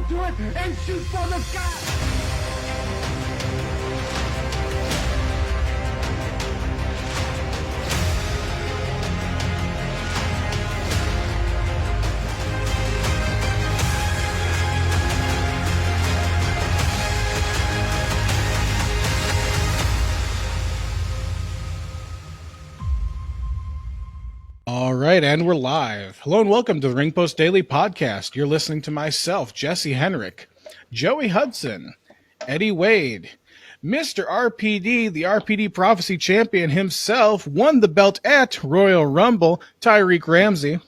hold to it, and shoot for the sky. All right, and we're live. Hello and welcome to the Ring Post Daily Podcast. You're listening to myself, Jesse Henrik, Joey Hudson, Eddie Wade, Mr. RPD, the RPD Prophecy Champion himself, won the belt at Royal Rumble, Tyreek Ramsey.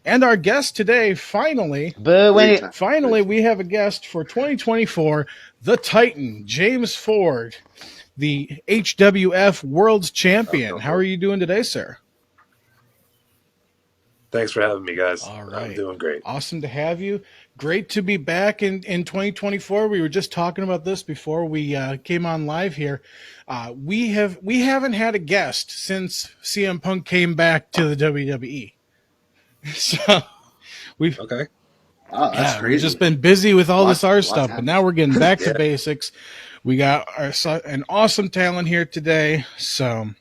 And our guest today, finally, we have a guest for 2024, the Titan, James Ford, the HWF World Champion. How are you doing today, sir? Thanks for having me, guys. All right. I'm doing great. Awesome to have you. Great to be back in 2024. We were just talking about this before we came on live here. We haven't had a guest since CM Punk came back to the WWE. So we've Okay. Oh, that's crazy. We've just been busy with all this our stuff, but happened. now we're getting back to Yeah. basics. We got an awesome talent here today. So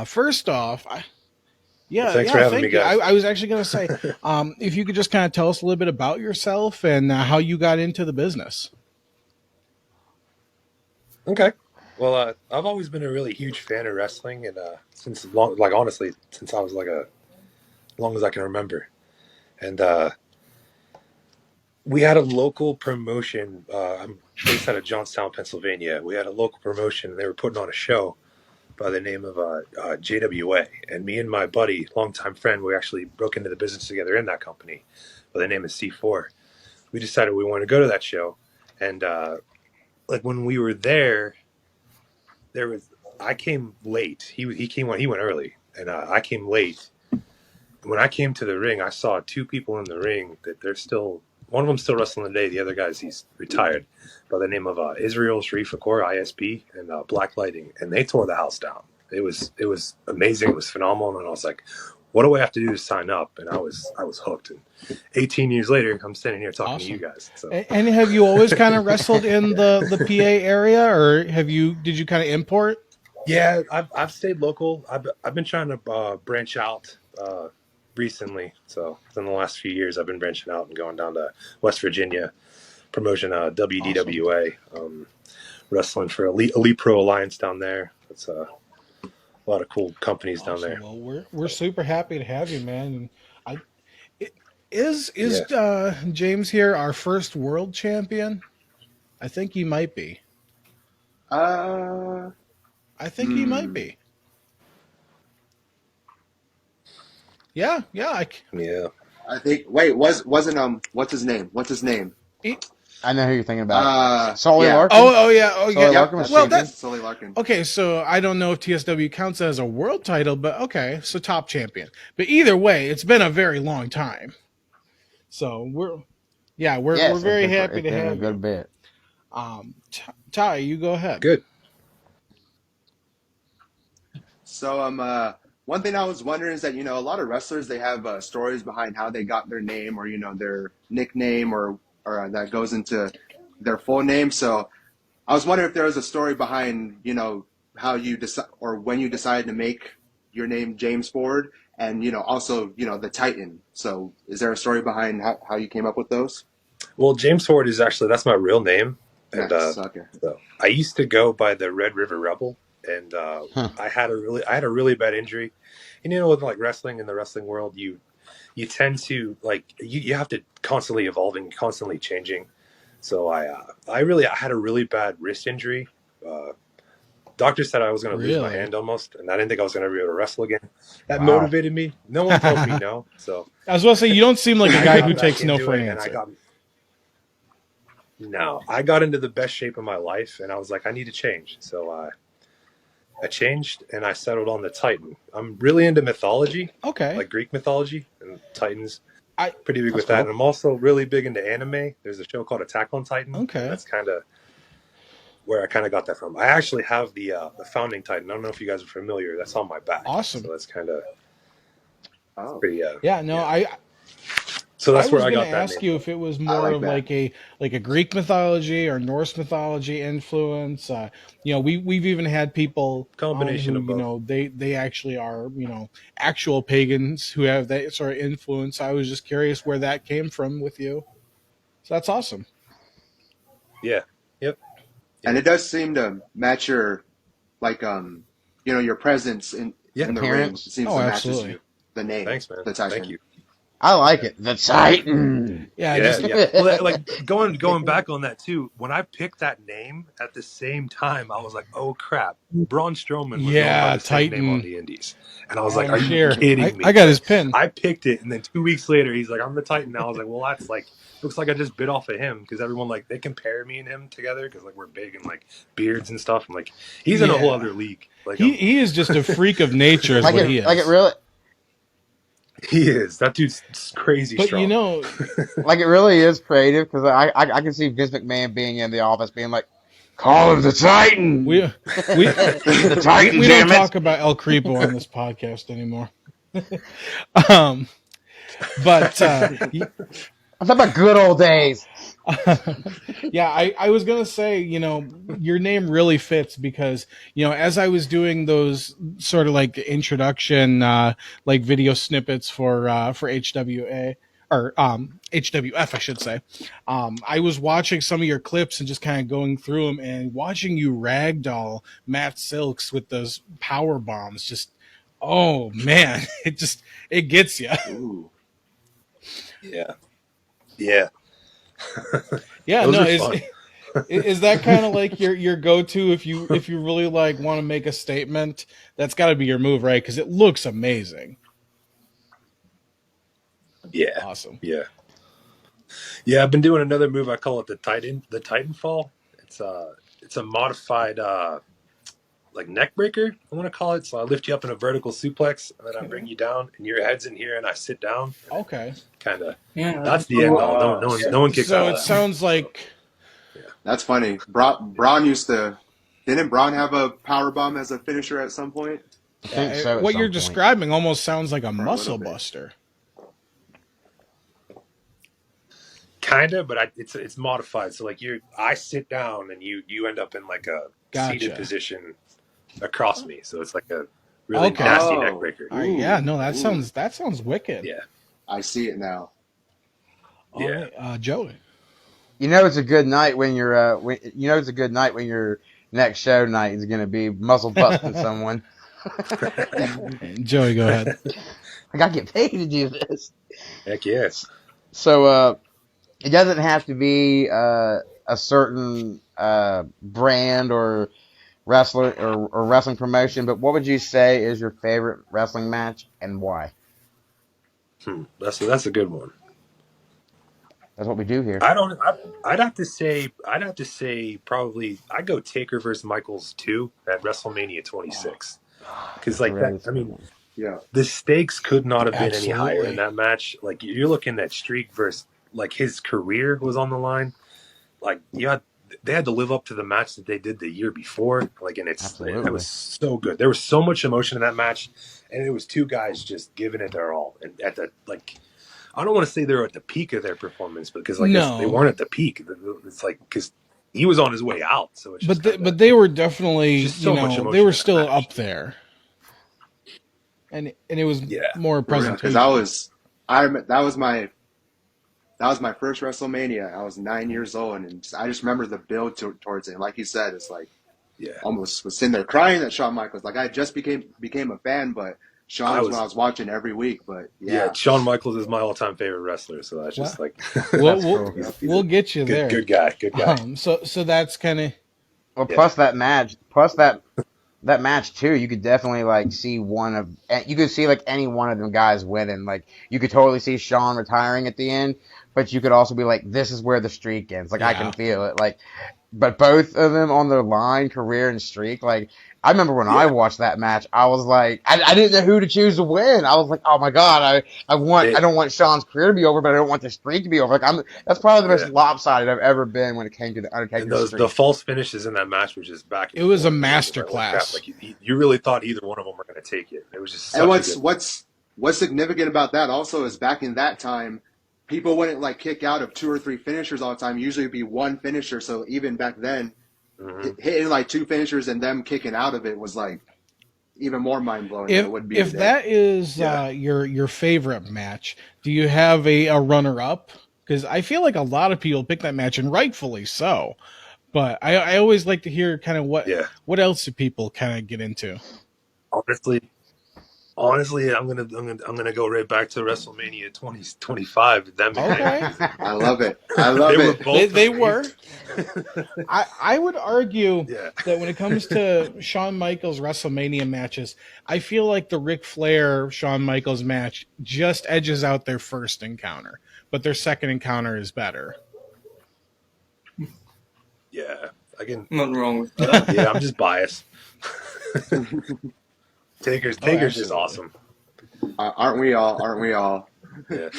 first off, Thanks for having me, you. guys. I was actually going to say, if you could just kind of tell us a little bit about yourself and how you got into the business. Okay. Well, I've always been a really huge fan of wrestling, and since honestly, since I was as long as I can remember. And we had a local promotion. I'm based out of Johnstown, Pennsylvania. We had a local promotion, and they were putting on a show by the name of JWA. And me and my buddy, longtime friend, we actually broke into the business together in that company by the name of C4. We decided we wanted to go to that show. And when we were there, I came late. He went early, and I came late. When I came to the ring, I saw two people in the ring that one of them's still wrestling today. The other he's retired, by the name of Israel Sharif Akor, ISP, and Black Lighting, and they tore the house down. It was amazing. It was phenomenal, and I was like, "What do I have to do to sign up?" And I was hooked. And 18 years later, I'm standing here talking to you guys. So. And have you always kind of wrestled in the PA area, or did you kind of import? Yeah, I've stayed local. I've been trying to branch out recently. So in the last few years, I've been branching out and going down to West Virginia, promotion WDWA, wrestling for Elite Pro Alliance down there. It's a lot of cool companies down there. Well, we're super happy to have you, man. Is James here our first world champion? I think he might be. I think he might be. Yeah. Yeah. I think. Wait, wasn't what's his name? I know who you're thinking about. Sully Larkin. Oh yeah. Sully Larkin was champion. Sully Larkin. Okay, so I don't know if TSW counts as a world title, but okay, so top champion. But either way, it's been a very long time. So we're very happy to have a good bit. Ty, you go ahead. Good. So one thing I was wondering is that a lot of wrestlers, they have stories behind how they got their name, or their nickname, or that goes into their full name. So I was wondering if there was a story behind how you decide, or when you decided to make your name James Ford, and also the Titan. So is there a story behind how you came up with those? Well, James Ford that's my real name, and Nice. Okay. so I used to go by the Red River Rebel, and I had a really bad injury. And with wrestling, in the wrestling world, you tend to you have to constantly evolving, constantly changing. So I had a really bad wrist injury. Doctor said I was going to lose my hand almost, and I didn't think I was going to be able to wrestle again. That motivated me. No one told me no. So I was going to say, you don't seem like a guy who takes no for an answer. I got into the best shape of my life, and I was like, I need to change. So I changed, and I settled on the Titan. I'm really into mythology, like Greek mythology, and Titans. Pretty big with that. And I'm also really big into anime. There's a show called Attack on Titan. Okay. That's kind of where I kind of got that from. I actually have the founding Titan. I don't know if you guys are familiar. That's on my back. Awesome. So that's kind of pretty. So I that's where was I going to got that ask name. you if it was I more like of that. like a Greek mythology or Norse mythology influence. We've even had people on Combination who of both. they actually are actual pagans who have that sort of influence. I was just curious where that came from with you. So that's awesome. Yeah. Yep. And Yep. it does seem to match your like your presence Yeah. in the ring. Appearance. It seems Oh, to matches absolutely. you. The name, Thanks, man. the Thank Titan. you. I like it. The Titan. Yeah, Yeah, just yeah. Well, like going back on that too. When I picked that name at the same time, I was like, "Oh crap!" Braun Strowman was going by yeah, the same name on Titan. the Indies, and I was like, Alan "Are you Shearer. kidding I me?" got But his pin. I picked it, and then 2 weeks later, he's like, "I'm the Titan." I was like, "Well, that's like looks like I just bit off of him," because everyone like they compare me and him together because like we're big and like beards and stuff. I'm like, he's in a whole Yeah. other league. Like He is just a freak of nature, is Like what it. he Like it is. really. he is. That dude's crazy But strong. Like it really is creative because I can see Vince McMahon being in the office being like, "Call him the Titan." we The Titan, we don't damn it. talk about El Creepo on this podcast anymore. um, but I'm talking about good old days. yeah, I was gonna say, your name really fits because, as I was doing those sort of like introduction, like video snippets for HWA or HWF, I should say. I was watching some of your clips and just kind of going through them and watching you ragdoll Matt Silks with those power bombs. Just, oh man, it gets you. Ooh. Yeah, yeah. Yeah, Those no, are fun. is that kind of like your go-to if you really like want to make a statement? That's got to be your move, right? Because it looks amazing. Yeah, Awesome. yeah. Yeah, I've been doing another move. I call it the Titanfall. It's a modified like neck breaker, I want to call it. So I lift you up in a vertical suplex, and then I bring you down, and your head's in here, and I sit down. Okay. Kind of. Yeah, That's the end all. No one kicks So out it of that. sounds like That's funny. Braun used to. Didn't Braun have a power bomb as a finisher at some point? I think so. at what some you're point. describing almost sounds like a little muscle bit. buster. Kind of, but it's modified. So like I sit down, and you end up in like a seated Gotcha. position across me. So it's like a really Okay. nasty Oh. neck breaker. All right, yeah, no, Ooh. that sounds wicked. Yeah. I see it now. All Yeah. right, Joey. You know it's a good night when it's a good night when your next show night is going to be muscle busting someone. Joey, go ahead. I got to get paid to do this. Heck yes. So it doesn't have to be a certain brand or wrestler or wrestling promotion, but what would you say is your favorite wrestling match and why? That's a good one. That's what we do here. I'd have to say probably I go Taker versus Michaels 2 at WrestleMania 26 because like that. I mean, Yeah. the stakes could not have been any higher Absolutely. in that match. Like you're looking at Streak versus like his career was on the line. Like they had to live up to the match that they did the year before. Like and it was so good. There was so much emotion in that match, and it was two guys just giving it their all. And at the like. I don't want to say they were at the peak of their performance because like No. they weren't at the peak. It's like because he was on his way out. So it's just But they were definitely just so much they emotion were in that still match. up there, and it was Yeah. more presentation. Because that was my first WrestleMania. I was 9 years old, and I just remember the build towards it. Like you said, it's like almost was sitting there crying at Shawn Michaels. Like I just became a fan, but Shawn was when I was watching every week. But yeah, Shawn Michaels is my all-time favorite wrestler. So that's just like we'll get you there. Good guy. So that's kind of plus that match, that match too. You could definitely like see you could see like any one of them guys winning. Like you could totally see Shawn retiring at the end, but you could also be like, this is where the streak ends. Like I can feel it. Like, but both of them on their line, career and streak. Like I remember when I watched that match, I was like, I didn't know who to choose to win. I was like, oh my god, I don't want Shawn's career to be over, but I don't want the streak to be over. Like that's probably the most lopsided I've ever been when it came to the Undertaker streak. The false finishes in that match were just back. It was a masterclass. Like you really thought either one of them were going to take it. It was just. And what's significant about that also is back in that time, people wouldn't like kick out of 2 or 3 finishers all the time. Usually it'd be one finisher. So even back then, hitting like 2 finishers and them kicking out of it was like even more mind blowing than it would be If today. that is Yeah. your favorite match, do you have a runner up? Because I feel like a lot of people pick that match, and rightfully so. But I always like to hear kind of what else do people kind of get into. Honestly, I'm gonna go right back to WrestleMania 2025. Them Okay. I love it. I love they were it. both They amazing. I would argue Yeah. that when it comes to Shawn Michaels WrestleMania matches, I feel like the Ric Flair Shawn Michaels match just edges out their first encounter, but their second encounter is better. Yeah, I can. Nothing wrong with that. Yeah, I'm just biased. Taker's just absolutely. awesome. Aren't we all? Aren't we all? Yeah.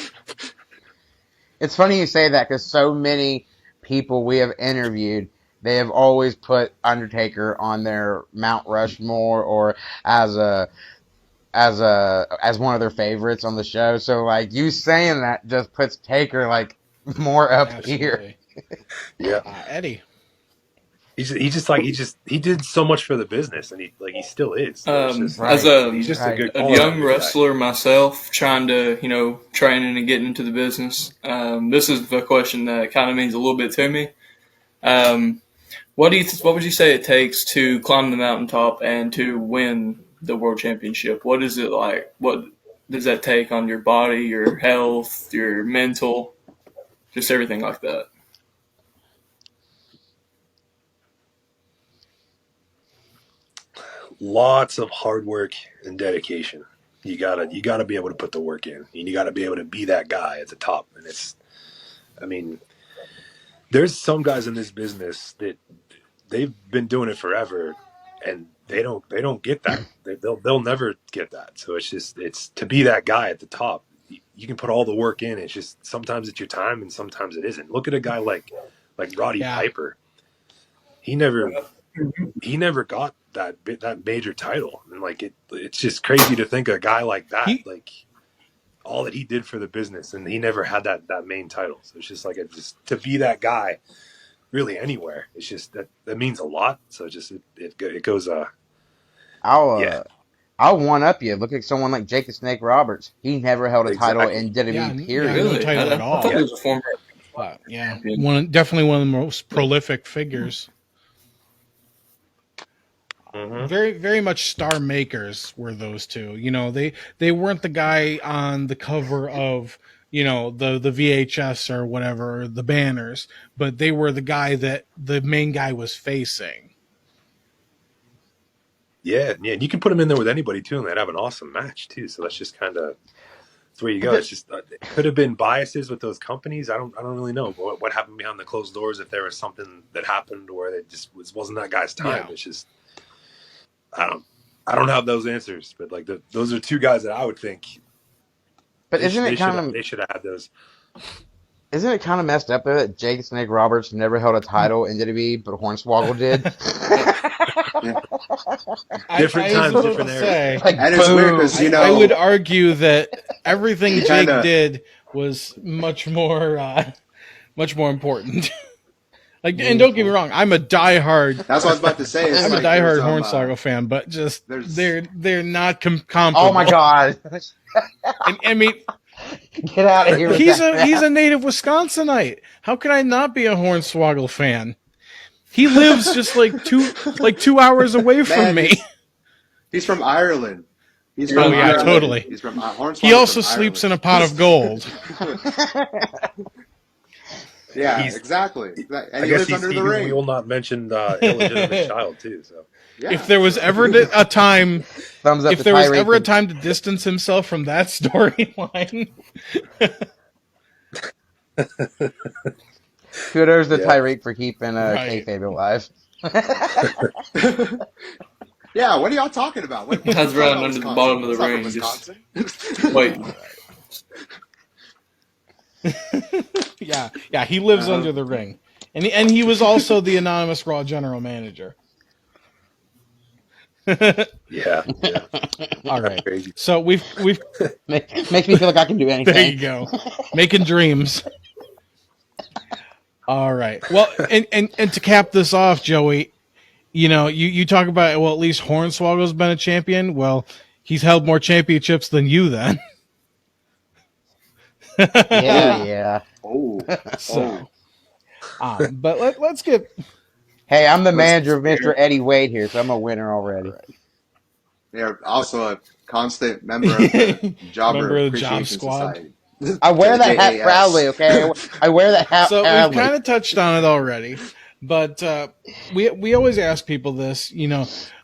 It's funny you say that because so many people we have interviewed, they have always put Undertaker on their Mount Rushmore or as one of their favorites on the show. So like you saying that just puts Taker like more up here. Absolutely. Yeah. Eddie. He did so much for the business, and he still is. So it's just, Right. he's just a good a quality young guy. wrestler myself, trying to training and getting into the business. This is the question that kind of means a little bit to me. What would you say it takes to climb the mountaintop and to win the world championship? What is it like? What does that take on your body, your health, your mental, just everything like that? Lots of hard work and dedication. You gotta be able to put the work in, and you gotta be able to be that guy at the top. And there's some guys in this business that they've been doing it forever, and they don't get that. They'll never get that. So it's to be that guy at the top. You can put all the work in. It's just sometimes it's your time, and sometimes it isn't. Look at a guy like Roddy Piper. He never got that major title, and it's just crazy to think a guy like that, all that he did for the business, and he never had that main title. So it's just to be that guy, really anywhere. It's just that means a lot. So it goes. I'll one up you. Look at someone like Jake the Snake Roberts. He never held a title in WWE. Period. No title at all. I thought he was a former. Definitely one of the most prolific figures. Mm-hmm. Very, very much star makers were those two. They weren't the guy on the cover of the VHS or whatever, the banners, but they were the guy that the main guy was facing. Yeah, and you can put them in there with anybody too, and they'd have an awesome match too. So that's just kind of where you go. It's just it could have been biases with those companies. I don't really know what happened behind the closed doors. If there was something that happened where it just wasn't that guy's time. Yeah. It's just I don't have those answers, but those are two guys that I would think. But they should have had those. Isn't it kind of messed up though that Jake the Snake Roberts never held a title in WWE, but Hornswoggle did? Different times, different eras. And it's weird because I would argue that everything Jake did was much more important. And don't get me wrong, I'm a diehard. That's what I was about to say. I'm a diehard Hornswoggle fan, but just they're not comparable. Oh my god! And, I mean, get out of here! He's a native Wisconsinite. How can I not be a Hornswoggle fan? He lives just like 2 hours away from me. He's from Ireland. He's from Ireland. Ireland. Totally. He's from Hornswoggle. He also sleeps in a pot of gold. Yeah, exactly. And I guess he's Stevie will not mention illegitimate child too. So if there was ever a time, if there was ever a time to distance himself from that storyline, kudos to Tyreek for keeping kayfabe alive. Yeah, what are y'all talking about? That's right under the bottom of the ring. Wait. Yeah, he lives under the ring, and he was also the anonymous Raw general manager. Yeah, yeah, All that's right. crazy. So we've Makes me feel like I can do anything. there you go. Making dreams. All right. Well, and to cap this off, Joey, you talk about, well, at least Hornswoggle's been a champion. Well, he's held more championships than you then. Yeah, yeah. Oh, So, but let's get Hey, I'm the What's manager of the Mr. Eddie Wade here, so I'm a winner already. they're also a constant member of the member Jobber of the Job Appreciation Squad. Society. I wear The that hat JAS. proudly, okay? I wear that hat So we've proudly. kind of touched on it already, but we always ask people this,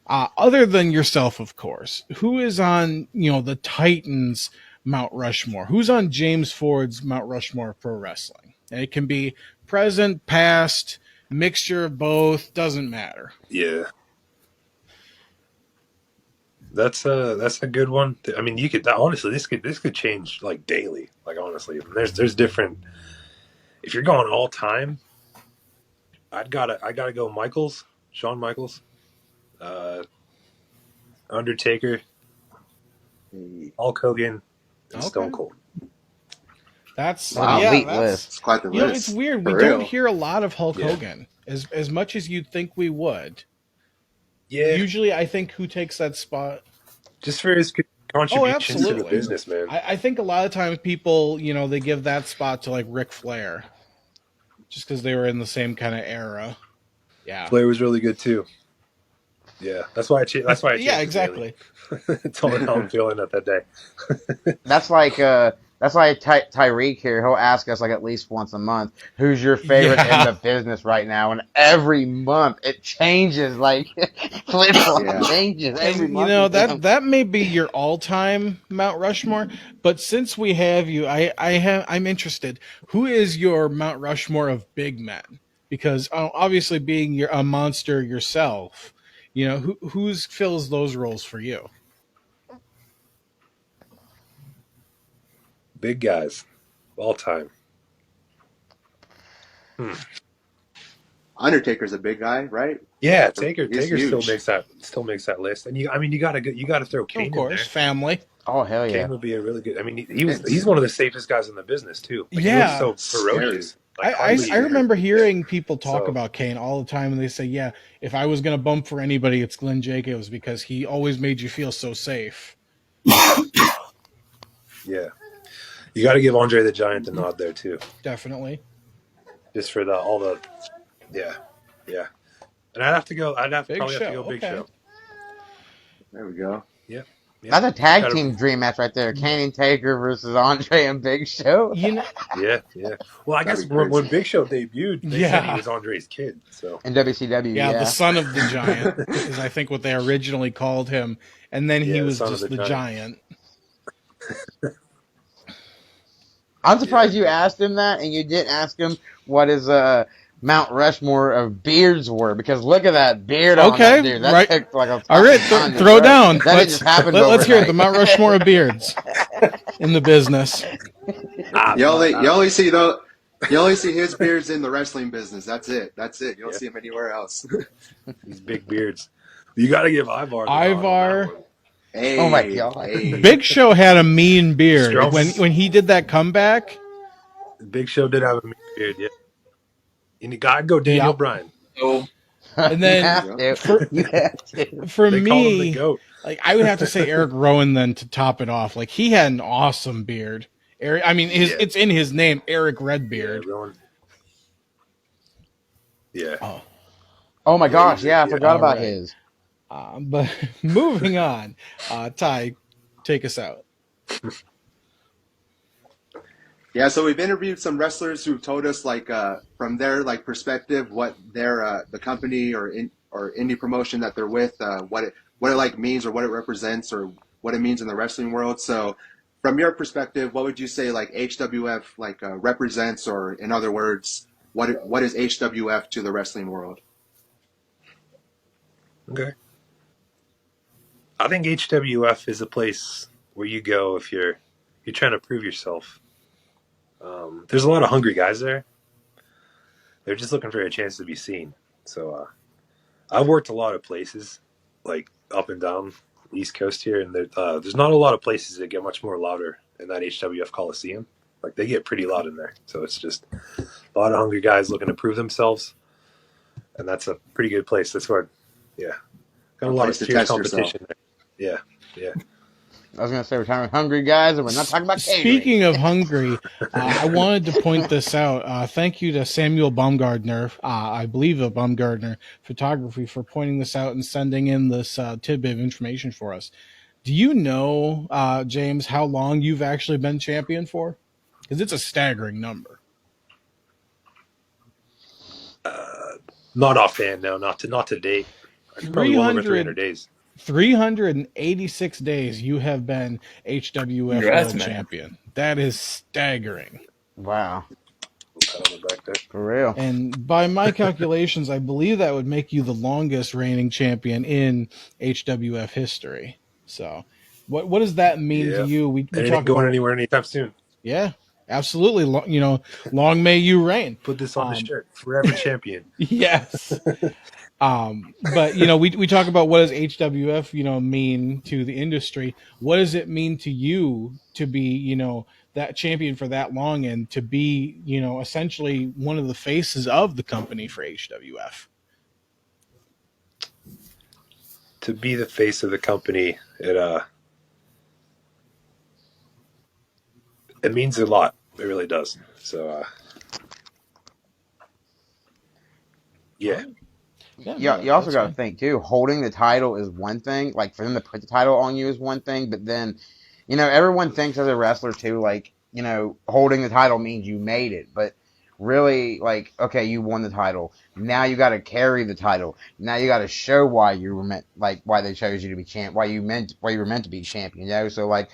other than yourself, of course, who is on the Titans Mount Rushmore? Who's on James Ford's Mount Rushmore of pro wrestling? And it can be present, past, mixture of both, doesn't matter. Yeah, that's a good one. I mean, you could honestly this could change like daily. Like honestly, there's different. If you're going all time, I gotta go Michaels, Shawn Michaels, uh, Undertaker, Hulk Hogan, and Okay. Stone Cold. That's Wow, yeah, elite that's list. It's quite the list. it's weird. We For don't real. hear a lot of Hulk Yeah. Hogan as much as you'd think we would. Yeah, Usually, I think who takes that spot. just for his contributions to the absolutely. business, man. I think a lot of times people, they give that spot to like Ric Flair, just because they were in the same kind of era. Yeah. Flair was really good too. Yeah, that's why I changed. That's why I changed Yeah, it exactly. daily. Tell me how I'm feeling at that day. That's like Tyreek here. He'll ask us like at least once a month, "Who's your favorite Yeah. in the business right now?" And every month it changes. Like flip flop Yeah. changes every And, month. that may be your all-time Mount Rushmore, but since we have you, I'm interested. Who is your Mount Rushmore of big men? Because obviously, being a monster yourself, who's fills those roles for you? Big guys, all time. Undertaker's a big guy, right? Yeah, Taker. He's Taker huge. still makes that list. And you gotta throw Kane Of in course, there. family. Oh hell yeah! Kane would be a really good. I mean, he's one of the safest guys in the business too. Like, Yeah. he was so ferocious. Like, I hardly- remember hearing people talk So- about Kane all the time, and they say, "Yeah, if I was going to bump for anybody, it's Glenn Jacobs because he always made you feel so safe." Yeah, you got to give Andre the Giant the nod there too, Definitely. just for yeah. And I'd have to go. Big Probably have to Show, go Big okay. Show. There we go. Yeah. That's a tag Gotta- team dream match right there. Kane and Taker versus Andre and Big Show. Yeah. Well, I guess That'd be when crazy. Big Show debuted, they said Yeah. he was Andre's kid. So In WCW, The son of the giant is, I think, what they originally called him, and then he Yeah, the was son of just the the giant. I'm surprised you asked him that, and you didn't ask him what his Mount Rushmore of beards were, because look at that beard on Okay, that dude. That right. took like a All right, time to throw grow. down. That didn't just happen Let's hear it. The overnight. Mount Rushmore of beards in the business. You only see though. You only see his beards in the wrestling business. That's it. You don't Yeah. see him anywhere else. these big beards. You got to give Ivar. The nod on Ivar. that one. Hey, Oh my God. hey. Big Show had a mean beard Strong. when he did that comeback. Big Show did have a mean beard. Yeah. And you got to go Daniel Yep. Bryan. So And then you have to. for- You have to. For They call him the me, goat. like I would have to say Eric Rowan then to top it off. Like he had an awesome beard. Eric, I mean, Yeah. it's in his name, Eric Redbeard. Yeah, Rowan. Yeah. Oh my gosh! Yeah, I Yeah, forgot about alright. his. But moving on, Ty, take us out. Yeah, so we've interviewed some wrestlers who've told us from their perspective what their the company or indie promotion that they're with what it means or what it represents or what it means in the wrestling world. So from your perspective, what would you say HWF represents, or in other words, what is HWF to the wrestling world? Okay. I think HWF is a place where you go if you're trying to prove yourself. There's a lot of hungry guys there. They're just looking for a chance to be seen. So I've worked a lot of places. Like up and down East Coast here, and there's not a lot of places that get much more louder in that HWF Coliseum. Like they get pretty loud in there, so it's just a lot of hungry guys looking to prove themselves, and that's a pretty good place. That's where, yeah, got a lot of place to fierce test competition there. Yeah. I was gonna say we're talking about hungry guys, and we're not talking about catering. Speaking of hungry, I wanted to point this out. Thank you to Samuel Baumgardner, I believe of Baumgardner Photography, for pointing this out and sending in this tidbit of information for us. Do you know, James, how long you've actually been champion for? Because it's a staggering number. Not offhand, no, not to date. Probably well over 300 days. 386 days you have been HWF Congrats, World man. Champion. That is staggering. Wow, Pat on the back there. for real. And by my calculations, I believe that would make you the longest reigning champion in HWF history. So, what does that mean Yeah. to you? We And it talk ain't going about, anywhere anytime soon. yeah, absolutely. Long may you reign. Put this on the shirt. Forever champion. Yes. But we talk about what does HWF, mean to the industry. What does it mean to you to be, that champion for that long and to be, essentially one of the faces of the company for HWF? To be the face of the company, it means a lot. It really does. So yeah. You also got to think too. Holding the title is one thing. Like for them to put the title on you is one thing, but then, everyone thinks as a wrestler too. Like holding the title means you made it, but really, like, okay, you won the title. Now you got to carry the title. Now you got to show why you were meant, like, why they chose you to be champ, why you were meant to be champion. So like.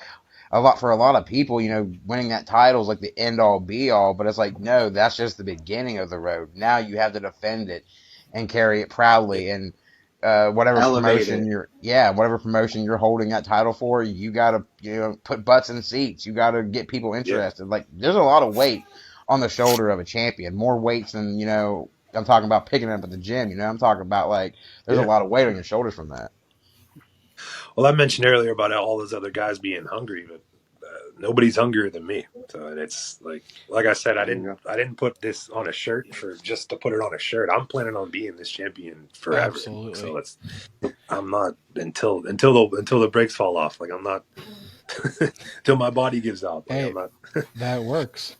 For a lot of people, winning that title is like the end all be all, but it's like, no, that's just the beginning of the road. Now you have to defend it and carry it proudly, and whatever promotion you're holding that title for, you gotta put butts in seats. You gotta get people interested. Yeah. Like there's a lot of weight on the shoulder of a champion, more weights than I'm talking about picking up at the gym. I'm talking about like there's a lot of weight on your shoulders from that. Well, I mentioned earlier about all those other guys being hungry, but nobody's hungrier than me. So, and it's like I said, I didn't put this on a shirt for just to put it on a shirt. I'm planning on being this champion forever. Absolutely. So I'm not until the brakes fall off. Like I'm not until my body gives out. Like, hey, I'm not. That works.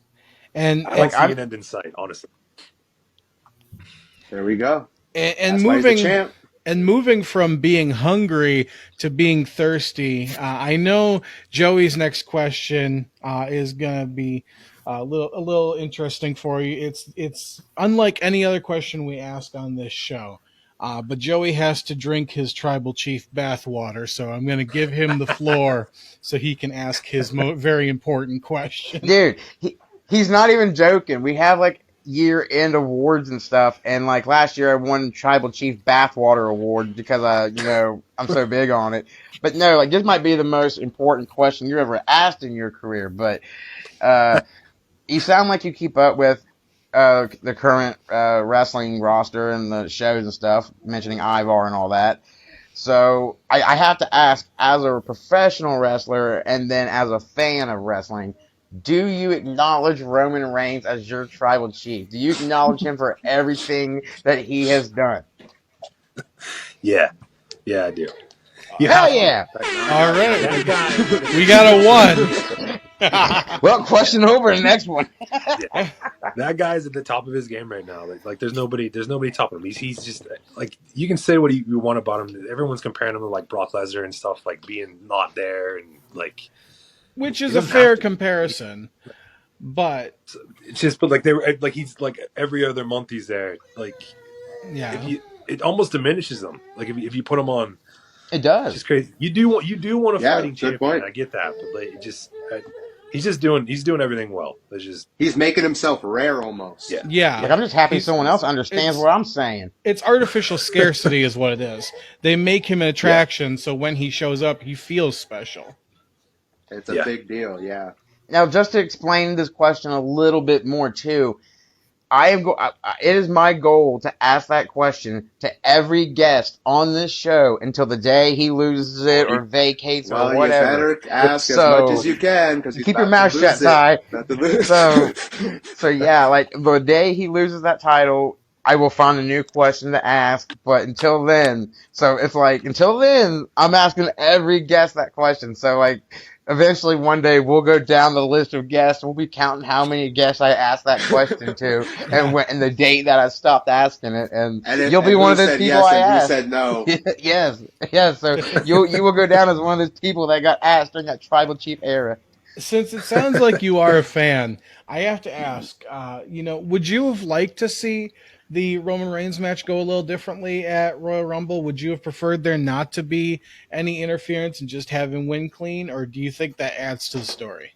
And I don't see an end in sight, honestly. There we go. And That's why he's the champ. And moving from being hungry to being thirsty, I know Joey's next question is gonna be a little interesting for you. It's unlike any other question we ask on this show, but Joey has to drink his tribal chief bathwater, so I'm gonna give him the floor so he can ask his very important question. Dude, he's not even joking. We have like year-end awards and stuff, and like last year I won Tribal Chief Bathwater Award because I'm so big on it. But no, like this might be the most important question you ever asked in your career. But you sound like you keep up with the current wrestling roster and the shows and stuff, mentioning Ivar and all that. So I have to ask, as a professional wrestler and then as a fan of wrestling, do you acknowledge Roman Reigns as your tribal chief? Do you acknowledge him for everything that he has done? Yeah, I do. Hell yeah! All right, we got a 1. Well, question over. Next one. Yeah. That guy's at the top of his game right now. Like there's nobody top of him. He's just like, you can say what you want about him. Everyone's comparing him to like Brock Lesnar and stuff, like being not there and like. Which is a fair comparison, but it's just, but like they were like, he's like every other month he's there. Like, yeah, it almost diminishes them. Like if you put him on, it does. It's just crazy. You do want a fighting champion. Point. I get that, but like, he's doing everything well. It's just he's making himself rare almost. Yeah. Like I'm just happy someone else understands what I'm saying. It's artificial scarcity, is what it is. They make him an attraction, so when he shows up, he feels special. It's a big deal, yeah. Now, just to explain this question a little bit more, too, It is my goal to ask that question to every guest on this show until the day he loses it or vacates or Well, you whatever. better ask as much as you can because he's Keep your about mouth to shut, lose it. Ty. About to lose. So yeah, like the day he loses that title, I will find a new question to ask. But until then, so it's like until then, I'm asking every guest that question. So like, eventually one day we'll go down the list of guests. We'll be counting how many guests I asked that question to, and the date that I stopped asking it, and you'll be and one who of those said people yes I and who asked. said no? Yes. So you will go down as one of those people that got asked during that tribal chief era. Since it sounds like you are a fan, I have to ask, would you have liked to see the Roman Reigns match go a little differently at Royal Rumble? Would you have preferred there not to be any interference and just have him win clean, or do you think that adds to the story?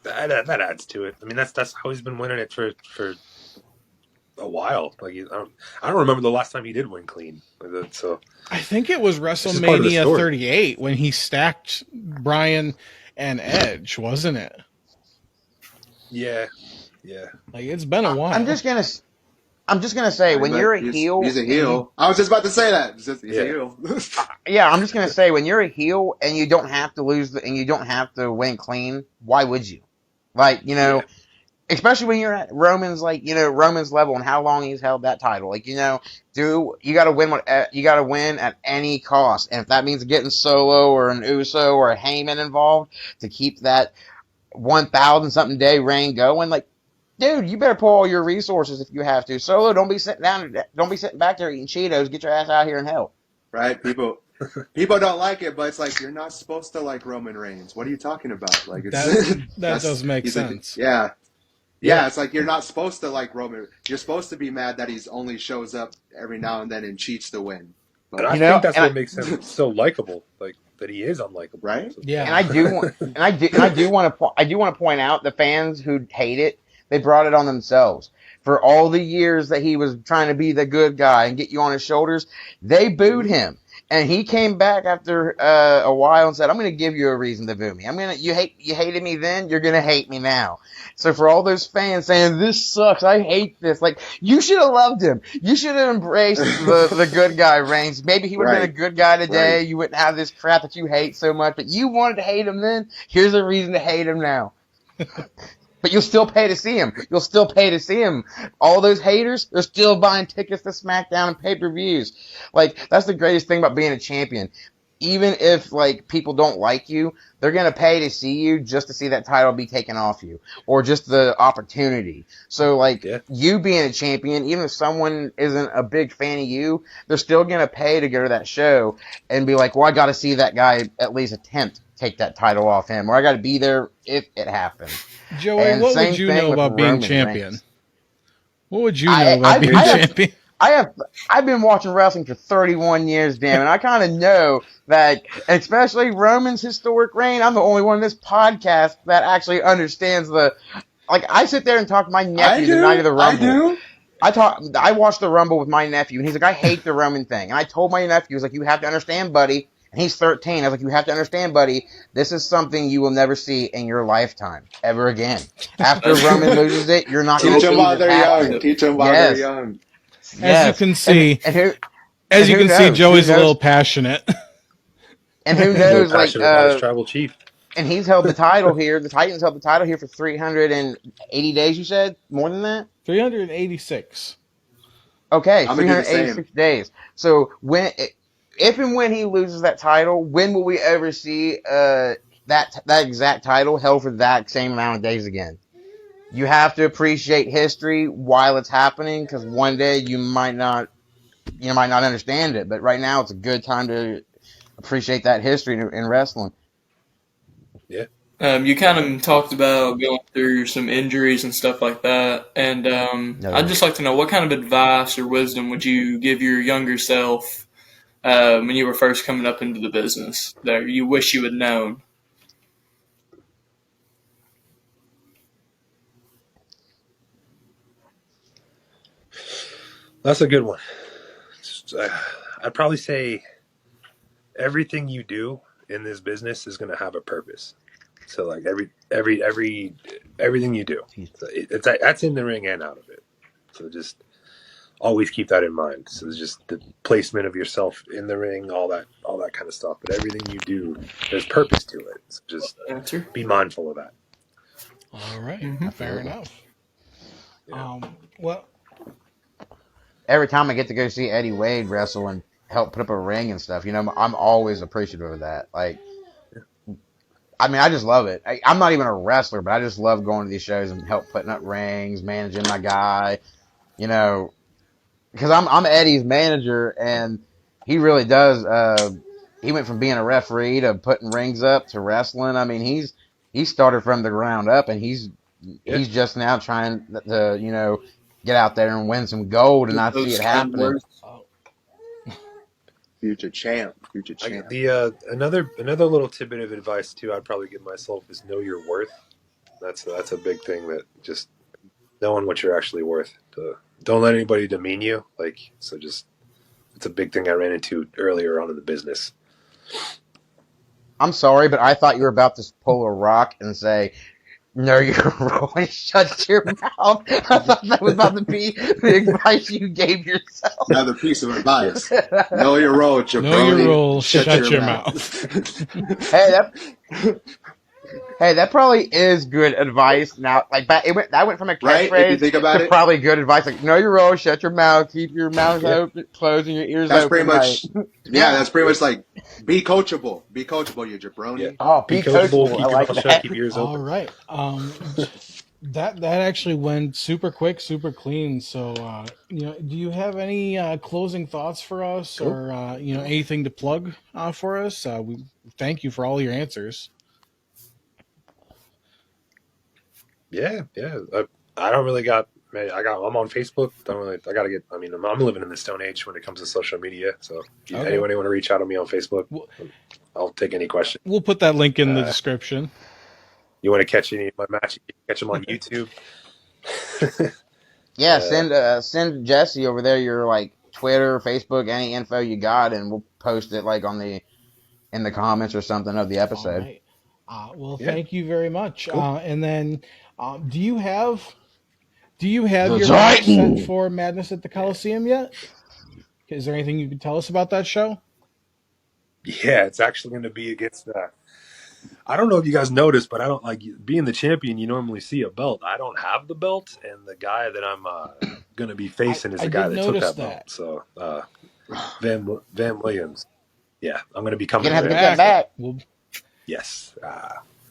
That adds to it. I mean, that's how he's been winning it for a while. Like I don't remember the last time he did win clean. So I think it was it's just part of the WrestleMania story. 38 when he stacked Bryan and Edge, wasn't it? Yeah. Like it's been a while. I'm just gonna say when you're a heel, he's a heel. I was just about to say that. He's a heel. Yeah, I'm just gonna say when you're a heel and you don't have to and you don't have to win clean, why would you? Like, especially when you're at Roman's Roman's level and how long he's held that title. Like, you got to win you got to win at any cost, and if that means getting Solo or an Uso or a Heyman involved to keep that 1,000 something day reign going, like, dude, you better pull all your resources if you have to. Solo, don't be sitting back there eating Cheetos. Get your ass out here and help. Right? People don't like it, but it's like you're not supposed to like Roman Reigns. What are you talking about? Like that does make sense. Yeah, it's like you're not supposed to like Roman. You're supposed to be mad that he's only shows up every now and then and cheats to win. And I think that's what makes him so likable. Like that he is unlikable, right? Yeah. And I do want to point out the fans who hate it. They brought it on themselves. For all the years that he was trying to be the good guy and get you on his shoulders, they booed him. And he came back after a while and said, "I'm going to give you a reason to boo me. You hated me then, you're going to hate me now." So for all those fans saying this sucks, I hate this, like you should have loved him. You should have embraced the good guy Reigns. Maybe he would have been a good guy today. Right. You wouldn't have this crap that you hate so much, but you wanted to hate him then. Here's a reason to hate him now. But you'll still pay to see him. All those haters, they're still buying tickets to SmackDown and pay-per-views. Like, that's the greatest thing about being a champion. Even if, like, people don't like you, they're going to pay to see you just to see that title be taken off you. Or just the opportunity. So, like, you being a champion, even if someone isn't a big fan of you, they're still going to pay to go to that show and be like, well, I got to see that guy at least attempt to take that title off him. Or I got to be there if it happens. Joey, what would you know about being champion? What would you know about being champion? I've been watching wrestling for 31 years, damn, and I kind of know that, especially Roman's historic reign, I'm the only one in this podcast that actually understands I sit there and talk to my nephew the night of the Rumble. I watched the Rumble with my nephew, and he's like, I hate the Roman thing. And I told my nephew, he was like, you have to understand, buddy. And he's 13. I was like, you have to understand, buddy, this is something you will never see in your lifetime ever again. After Roman loses it, you're not going to see Teach them while they're young. Teach them while they're young. As you can see, Joey's a little passionate. And who knows, about his tribal chief. And he's held the title here. The Titans held the title here for 380 days, you said? More than that? 386. Okay, 386 days. So if and when he loses that title, when will we ever see that exact title held for that same amount of days again? You have to appreciate history while it's happening, because one day you might not understand it. But right now, it's a good time to appreciate that history in wrestling. Yeah. You kind of talked about going through some injuries and stuff like that, and I'd just like to know what kind of advice or wisdom would you give your younger self when you were first coming up into the business that you wish you had known? That's a good one. I'd probably say everything you do in this business is going to have a purpose. So like every everything you do. So that's in the ring and out of it. So just always keep that in mind. So it's just the placement of yourself in the ring, all that kind of stuff. But everything you do, there's purpose to it. So just Answer. be mindful of that. All right. Fair enough. Yeah. Well, Every time I get to go see Eddie Wade wrestle and help put up a ring and stuff, you know, I'm always appreciative of that. Like, I mean, I just love it. I'm not even a wrestler, but I just love going to these shows and help putting up rings, managing my guy, you know, because I'm Eddie's manager, and he really does. He went from being a referee to putting rings up to wrestling. I mean, he started from the ground up, and he's just now trying to, you know, get out there and win some gold, and I see it happening. Future champ. Another little tidbit of advice too I'd probably give myself is know your worth. That's a big thing, that just knowing what you're actually worth. Don't let anybody demean you. It's a big thing I ran into earlier on in the business. I'm sorry, but I thought you were about to pull a rock and say, "No, you're wrong. Shut your mouth." I thought that was about to be the advice you gave yourself. Another piece of advice. Know your role, jabroni. know your role. Shut your mouth. Hey, that probably is good advice. Now, like that went from a Right? If you catchphrase think about to it. probably good advice. Like, know your role, shut your mouth, keep your mouth open, closed, and your ears That's open. pretty much. Right? Yeah, that's pretty much like be coachable. Be coachable, you jabroni. Yeah. Oh, Be coachable. coachable. I Keep your like mouth shut. that. Keep your ears All open. right. That actually went super quick, super clean. So, you know, do you have any closing thoughts for us, or you know, anything to plug for us? We thank you for all your answers. Yeah. I don't really got. I'm on Facebook. I gotta get. I mean, I'm living in the stone age when it comes to social media. So, if anybody want to reach out to me on Facebook, I'll take any question. We'll put that link in the description. You want to catch any of my matches? You can catch them on YouTube. Yeah, send Jesse over there your like Twitter, Facebook, any info you got, and we'll post it like in the comments or something of the episode. All right. Well, thank you very much. And then, do you have your match set for Madness at the Coliseum yet? Is there anything you can tell us about that show? Yeah, it's actually going to be against. I don't know if you guys noticed, but I don't like being the champion. You normally see a belt. I don't have the belt, and the guy that I'm going to be facing is the guy that took that belt. So, Van Williams. Yeah, I'm going to be coming. You're gonna have to get that back. Yes,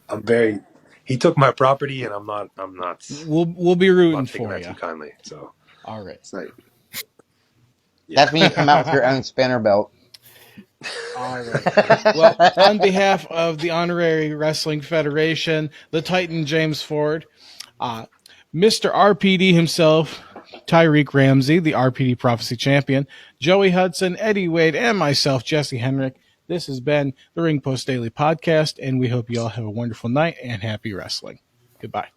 I'm very. He took my property, and I'm not. We'll be rooting I'm not for taking that you. too kindly. So, all right. It's like, That's when you come out with your own spinner belt. All right. Well, on behalf of the Honorary Wrestling Federation, the Titan James Ford, Mr. RPD himself, Tyreek Ramsey, the RPD Prophecy Champion, Joey Hudson, Eddie Wade, and myself, Jesse Henrik, this has been the Ring Post Daily Podcast, and we hope you all have a wonderful night and happy wrestling. Goodbye.